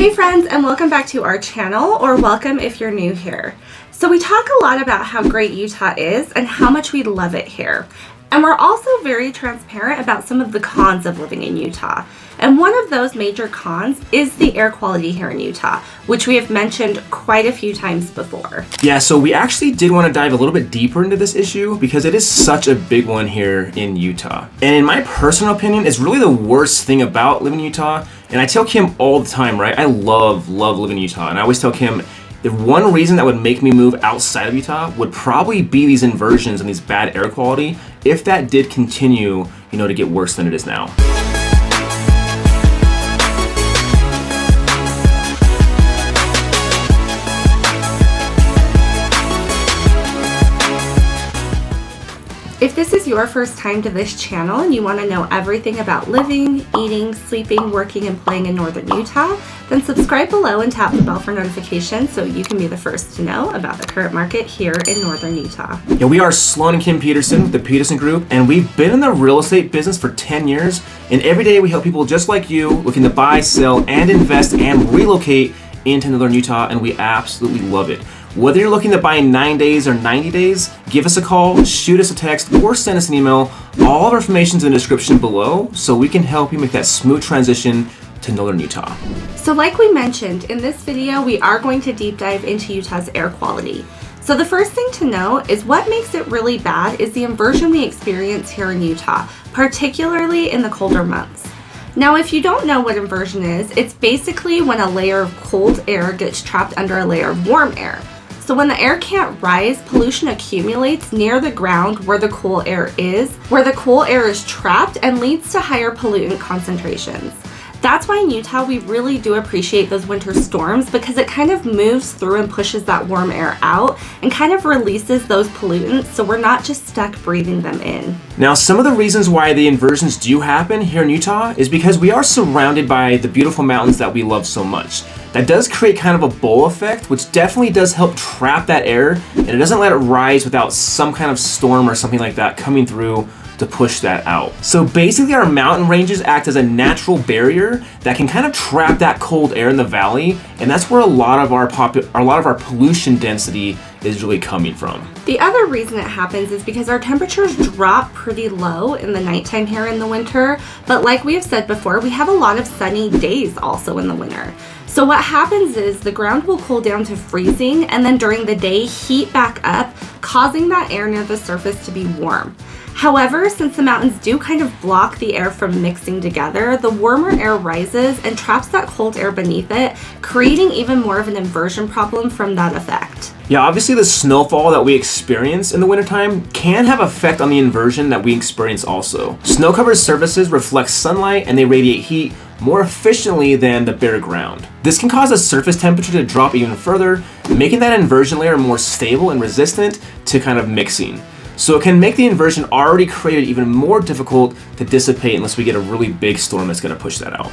Hey friends, and welcome back to our channel, or welcome if you're new here. So we talk a lot about how great Utah is and how much we love it here. And we're also very transparent about some of the cons of living in Utah. And one of those major cons is the air quality here in Utah, which we have mentioned quite a few times before. Yeah, so we actually did want to dive a little bit deeper into this issue because it is such a big one here in Utah. And in my personal opinion, it's really the worst thing about living in Utah. And I tell Kim all the time, right? I love living in Utah. And I always tell Kim, the one reason that would make me move outside of Utah would probably be these inversions and these bad air quality if that did continue, to get worse than it is now. If this is your first time to this channel and you want to know everything about living, eating, sleeping, working, and playing in northern Utah, then subscribe below and tap the bell for notifications so you can be the first to know about the current market here in northern Utah. Yeah, we are Sloan and Kim Peterson with the Peterson Group, and we've been in the real estate business for 10 years, and every day we help people just like you looking to buy, sell, and invest and relocate into northern Utah, and we absolutely love it. Whether you're looking to buy in 9 days or 90 days, give us a call, shoot us a text, or send us an email. All of our information is in the description below so we can help you make that smooth transition to northern Utah. So like we mentioned, in this video, we are going to deep dive into Utah's air quality. So the first thing to know is what makes it really bad is the inversion we experience here in Utah, particularly in the colder months. Now, if you don't know what inversion is, it's basically when a layer of cold air gets trapped under a layer of warm air. So when the air can't rise, pollution accumulates near the ground where the cool air is trapped and leads to higher pollutant concentrations. That's why in Utah, we really do appreciate those winter storms because it kind of moves through and pushes that warm air out and kind of releases those pollutants so we're not just stuck breathing them in. Now, some of the reasons why the inversions do happen here in Utah is because we are surrounded by the beautiful mountains that we love so much. That does create kind of a bowl effect, which definitely does help trap that air, and it doesn't let it rise without some kind of storm or something like that coming through to push that out. So basically our mountain ranges act as a natural barrier that can kind of trap that cold air in the valley, and that's where a lot of our pollution density is really coming from. The other reason it happens is because our temperatures drop pretty low in the nighttime here in the winter, but like we have said before, we have a lot of sunny days also in the winter. So what happens is the ground will cool down to freezing and then during the day heat back up, causing that air near the surface to be warm. However, since the mountains do kind of block the air from mixing together, the warmer air rises and traps that cold air beneath it, creating even more of an inversion problem from that effect. Yeah, obviously the snowfall that we experience in the wintertime can have effect on the inversion that we experience also. Snow-covered surfaces reflect sunlight and they radiate heat more efficiently than the bare ground. This can cause the surface temperature to drop even further, making that inversion layer more stable and resistant to kind of mixing. So it can make the inversion already created even more difficult to dissipate unless we get a really big storm that's going to push that out.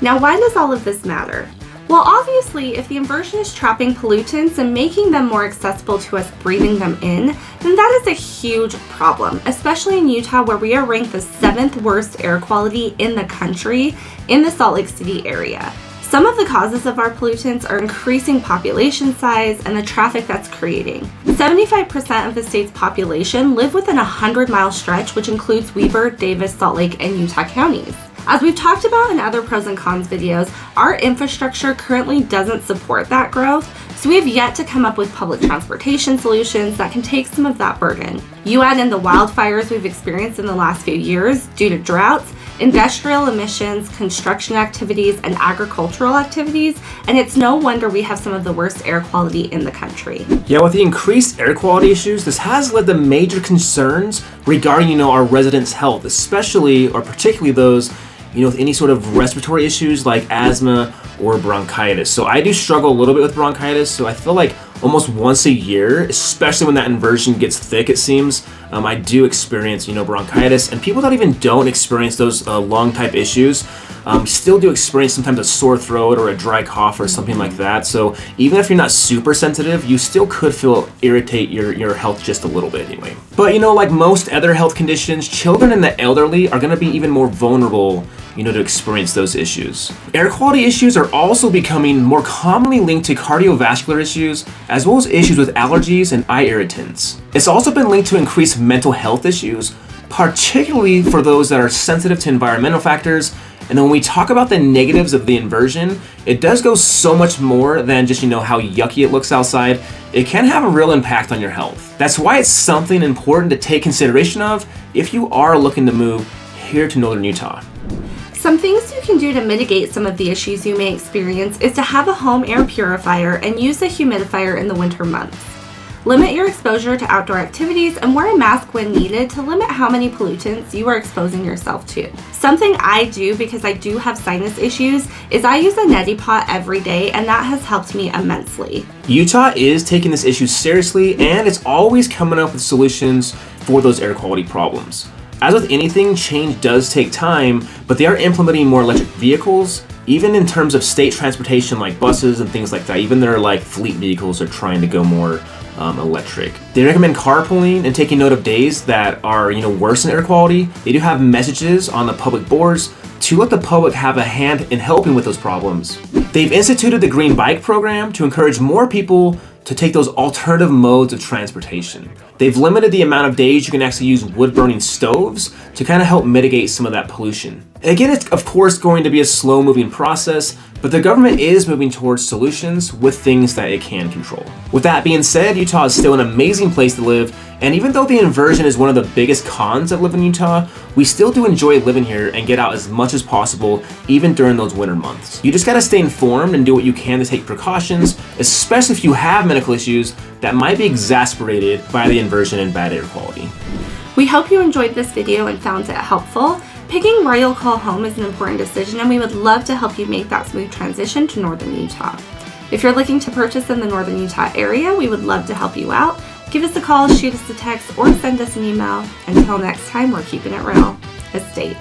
Now, why does all of this matter? Well, obviously, if the inversion is trapping pollutants and making them more accessible to us breathing them in, then that is a huge problem, especially in Utah where we are ranked the 7th worst air quality in the country in the Salt Lake City area. Some of the causes of our pollutants are increasing population size and the traffic that's creating. 75% of the state's population live within a 100-mile stretch, which includes Weber, Davis, Salt Lake, and Utah counties. As we've talked about in other pros and cons videos, our infrastructure currently doesn't support that growth, so we have yet to come up with public transportation solutions that can take some of that burden. You add in the wildfires we've experienced in the last few years due to droughts, industrial emissions, construction activities, and agricultural activities, and it's no wonder we have some of the worst air quality in the country. Yeah, with the increased air quality issues, this has led to major concerns regarding, our residents' health, especially or particularly those with any sort of respiratory issues like asthma or bronchitis. So I do struggle a little bit with bronchitis, so I feel like almost once a year, especially when that inversion gets thick, it seems, I do experience, bronchitis, and people that even don't experience those lung type issues still do experience sometimes a sore throat or a dry cough or something like that. So even if you're not super sensitive, you still could irritate your health just a little bit anyway. But like most other health conditions, children and the elderly are going to be even more vulnerable to experience those issues. Air quality issues are also becoming more commonly linked to cardiovascular issues, as well as issues with allergies and eye irritants. It's also been linked to increased mental health issues, particularly for those that are sensitive to environmental factors. And then when we talk about the negatives of the inversion, it does go so much more than just, how yucky it looks outside. It can have a real impact on your health. That's why it's something important to take consideration of if you are looking to move here to Northern Utah. Some things you can do to mitigate some of the issues you may experience is to have a home air purifier and use a humidifier in the winter months. Limit your exposure to outdoor activities and wear a mask when needed to limit how many pollutants you are exposing yourself to. Something I do because I do have sinus issues is I use a neti pot every day, and that has helped me immensely. Utah is taking this issue seriously, and it's always coming up with solutions for those air quality problems. As with anything, change does take time, but they are implementing more electric vehicles, even in terms of state transportation like buses and things like that. Even their fleet vehicles are trying to go more electric. They recommend carpooling and taking note of days that are worse in air quality. They do have messages on the public boards to let the public have a hand in helping with those problems. They've instituted the Green Bike program to encourage more people to take those alternative modes of transportation. They've limited the amount of days you can actually use wood-burning stoves to kind of help mitigate some of that pollution. Again, it's of course going to be a slow-moving process, but the government is moving towards solutions with things that it can control. With that being said, Utah is still an amazing place to live, and even though the inversion is one of the biggest cons of living in Utah, we still do enjoy living here and get out as much as possible, even during those winter months. You just gotta stay informed and do what you can to take precautions, especially if you have medical issues that might be exacerbated by the inversion and bad air quality. We hope you enjoyed this video and found it helpful. Picking where you'll call home is an important decision, and we would love to help you make that smooth transition to Northern Utah. If you're looking to purchase in the Northern Utah area, we would love to help you out. Give us a call, shoot us a text, or send us an email. Until next time, we're keeping it real. Estate.